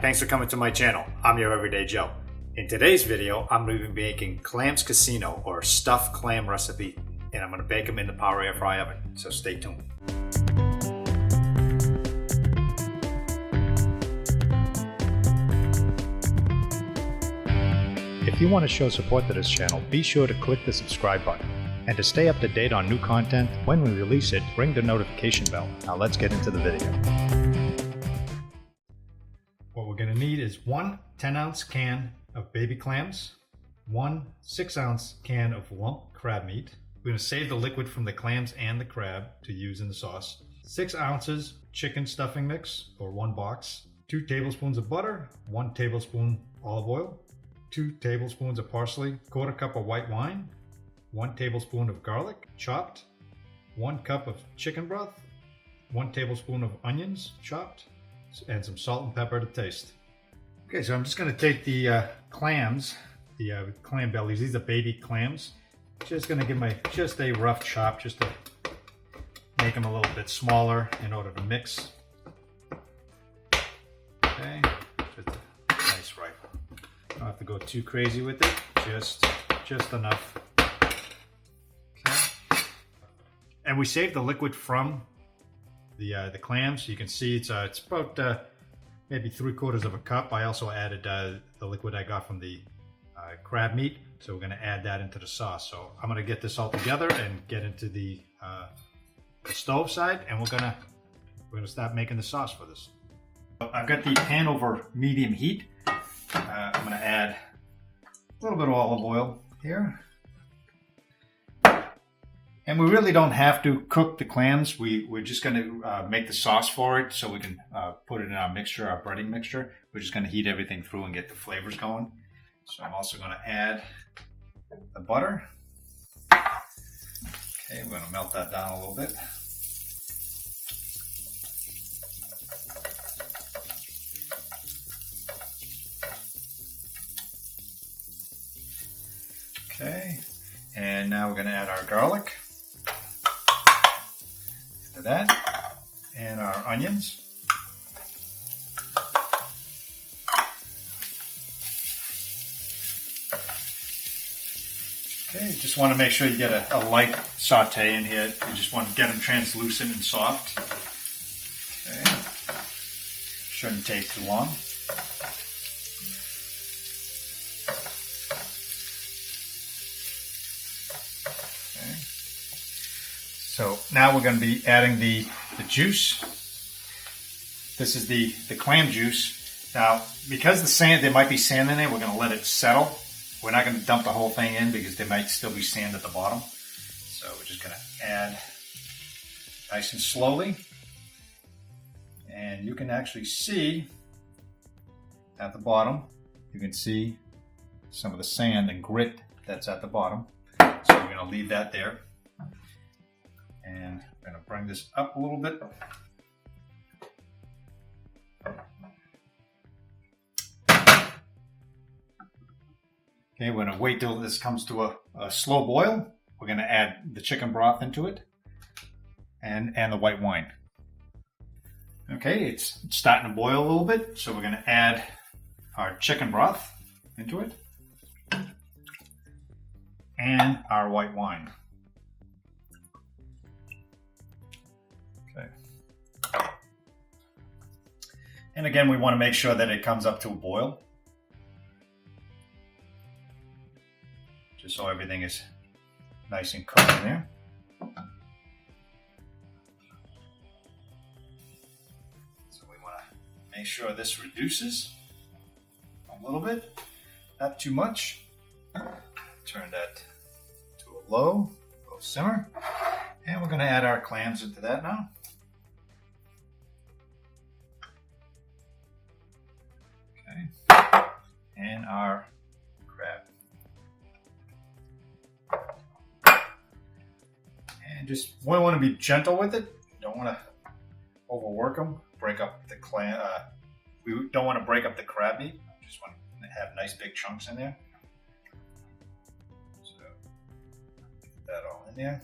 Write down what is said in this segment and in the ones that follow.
Thanks for coming to my channel. I'm your Everyday Joe. In today's video, I'm going to be making Clams Casino or stuffed clam recipe, and I'm going to bake them in the Power Air Fry oven, so stay tuned. If you want to show support to this channel, be sure to click the subscribe button. And to stay up to date on new content, when we release it, ring the notification bell. Now let's get into the video. What we're going to need is one 10-ounce can of baby clams, one 6-ounce can of lump crab meat. We're going to save the liquid from the clams and the crab to use in the sauce. 6 ounces chicken stuffing mix, or 1 box. 2 tablespoons of butter, 1 tablespoon olive oil, 2 tablespoons of parsley, 1/4 cup of white wine, 1 tablespoon of garlic chopped, 1 cup of chicken broth, 1 tablespoon of onions chopped, and some salt and pepper to taste. Okay, so I'm just going to take the clams, the clam bellies. These are baby clams. Just going to give them just a rough chop, just to make them a little bit smaller in order to mix. Okay, just a nice rifle. Don't have to go too crazy with it. Just enough. Okay. And we saved the liquid from the clams. You can see it's about maybe 3/4 of a cup. I also added the liquid I got from the crab meat, so we're going to add that into the sauce. So I'm going to get this all together and get into the stove side, and we're going to start making the sauce for this. I've got the pan over medium heat. I'm going to add a little bit of olive oil here. And we really don't have to cook the clams. We're just going to make the sauce for it so we can put it in our mixture, our breading mixture. We're just going to heat everything through and get the flavors going. So I'm also going to add the butter. Okay, we're going to melt that down a little bit. Okay, and now we're going to add our garlic. That and our onions. Okay, just want to make sure you get a light saute in here. You just want to get them translucent and soft. Okay, shouldn't take too long. So now we're going to be adding the juice. This is the clam juice. Now, because the sand, there might be sand in there, we're going to let it settle. We're not going to dump the whole thing in because there might still be sand at the bottom. So we're just going to add nice and slowly. And you can actually see at the bottom, you can see some of the sand and grit that's at the bottom. So we're going to leave that there. And I'm going to bring this up a little bit. Okay, we're going to wait till this comes to a slow boil. We're going to add the chicken broth into it and the white wine. Okay, it's starting to boil a little bit, so we're going to add our chicken broth into it and our white wine. And again, we want to make sure that it comes up to a boil, just so everything is nice and cooked in there. So we want to make sure this reduces a little bit, not too much. Turn that to a low simmer. And we're going to add our clams into that now. And our crab. And just, we want to be gentle with it. You don't want to overwork them, break up the clam. We don't want to break up the crab meat. Just want to have nice big chunks in there. So, get that all in there.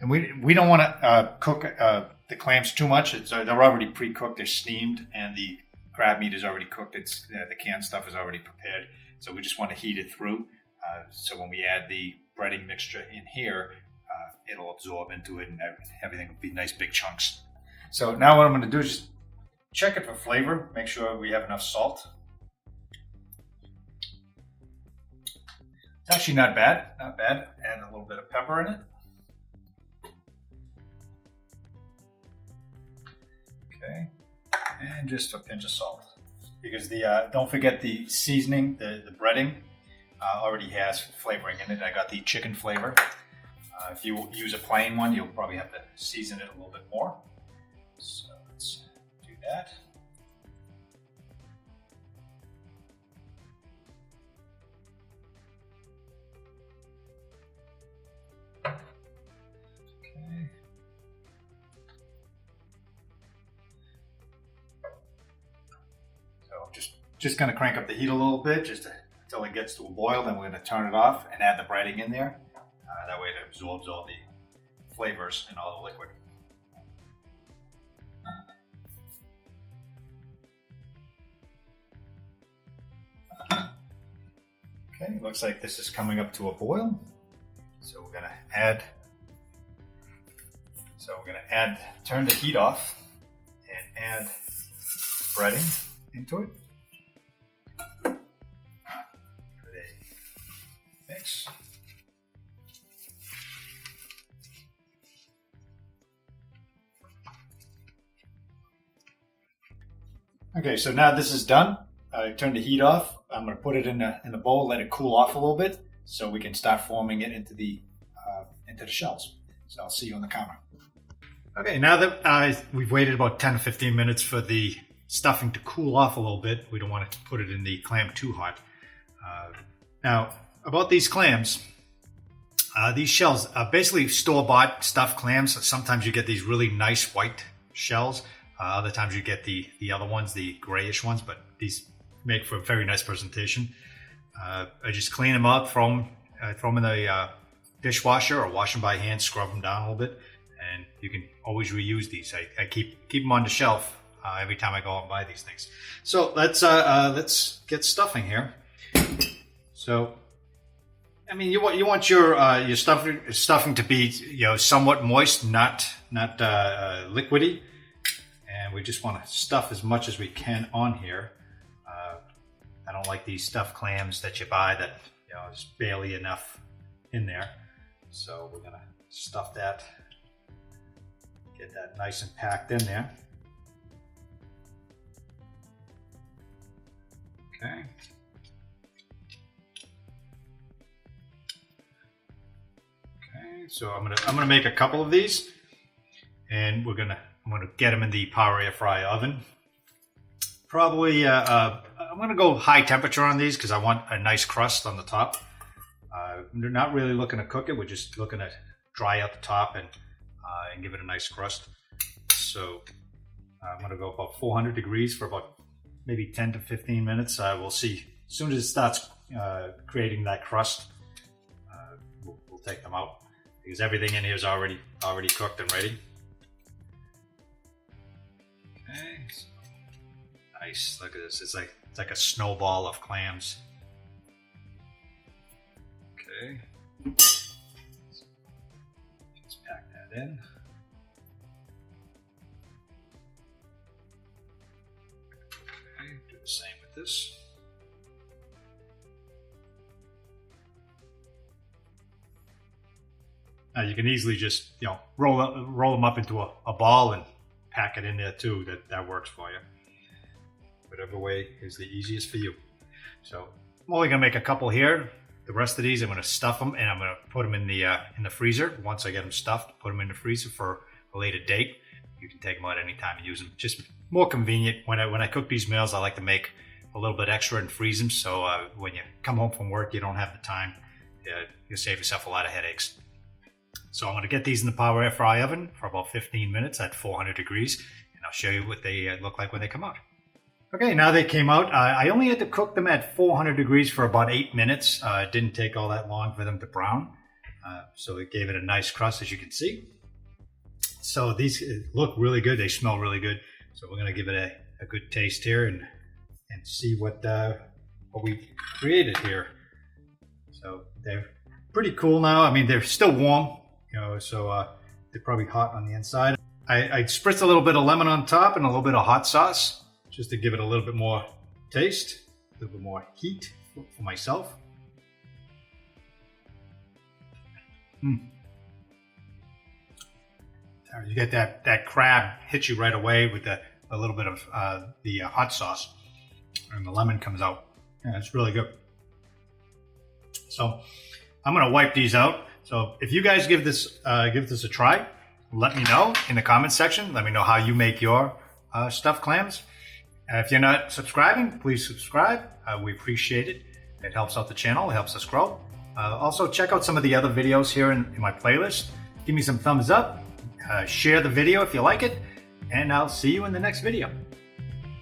And we don't want to cook the clams too much. They're already pre-cooked, they're steamed, and the crab meat is already cooked. The canned stuff is already prepared. So we just want to heat it through. So when we add the breading mixture in here, it'll absorb into it and everything will be nice big chunks. So now what I'm going to do is just check it for flavor, make sure we have enough salt. It's actually not bad, not bad. Add a little bit of pepper in it. Okay, and just a pinch of salt. Because don't forget the seasoning, the breading already has flavoring in it. I got the chicken flavor. If you use a plain one, you'll probably have to season it a little bit more. So let's do that. Okay. So just kind of crank up the heat a little bit, until it gets to a boil. Then we're going to turn it off and add the breading in there. That way it absorbs all the flavors and all the liquid. Okay, looks like this is coming up to a boil. So we're gonna turn the heat off and add breading into it. Give it a mix. Okay, so now this is done. I turned the heat off. I'm going to put it in the bowl, let it cool off a little bit, so we can start forming it into the shells. So I'll see you on the counter. Okay, now that we've waited about 10 to 15 minutes for the stuffing to cool off a little bit, we don't want to put it in the clam too hot. Now, about these clams, these shells are basically store-bought stuffed clams. Sometimes you get these really nice white shells. Other times you get the other ones, the grayish ones, but these make for a very nice presentation. I just clean them up, throw them in the dishwasher or wash them by hand, scrub them down a little bit, and you can always reuse these. I keep them on the shelf every time I go out and buy these things. So let's get stuffing here. So, I mean, you want your stuffing to be somewhat moist, not liquidy. And we just want to stuff as much as we can on here. I don't like these stuffed clams that you buy that is barely enough in there. So we're gonna stuff that, get that nice and packed in there. Okay. Okay, so I'm gonna make a couple of these, and I'm gonna get them in the power air fryer oven. Probably, I'm gonna go high temperature on these because I want a nice crust on the top. We're not really looking to cook it. We're just looking to dry out the top and give it a nice crust. So I'm gonna go about 400 degrees for about maybe 10 to 15 minutes. We'll see. As soon as it starts creating that crust, we'll take them out because everything in here is already cooked and ready. Okay, so nice. Look at this. It's like a snowball of clams. Okay. Let's pack that in. Okay, do the same with this. Now you can easily just roll them up into a ball and pack it in there too. That works for you. Whatever way is the easiest for you. So I'm only gonna make a couple here. The rest of these I'm gonna stuff them and I'm gonna put them in the freezer. Once I get them stuffed, put them in the freezer for a later date. You can take them out anytime and use them. Just more convenient. When I cook these meals, I like to make a little bit extra and freeze them. So when you come home from work, you don't have the time. You'll save yourself a lot of headaches. So I'm going to get these in the power air fry oven for about 15 minutes at 400 degrees, and I'll show you what they look like when they come out. Okay, now they came out. I only had to cook them at 400 degrees for about 8 minutes. It didn't take all that long for them to brown, so it gave it a nice crust, as you can see. So these look really good. They smell really good. So we're gonna give it a good taste here and see what we created here. So they're pretty cool now. I mean, they're still warm, you know, so they're probably hot on the inside. I spritz a little bit of lemon on top and a little bit of hot sauce just to give it a little bit more taste, a little bit more heat for myself. You get that crab hits you right away with a little bit of the hot sauce, and the lemon comes out. Yeah, it's really good. So I'm gonna wipe these out. So if you guys give this a try, let me know in the comments section. Let me know how you make your stuffed clams. If you're not subscribing, please subscribe. We appreciate it. It helps out the channel. It helps us grow. Also, check out some of the other videos here in my playlist. Give me some thumbs up. Share the video if you like it. And I'll see you in the next video.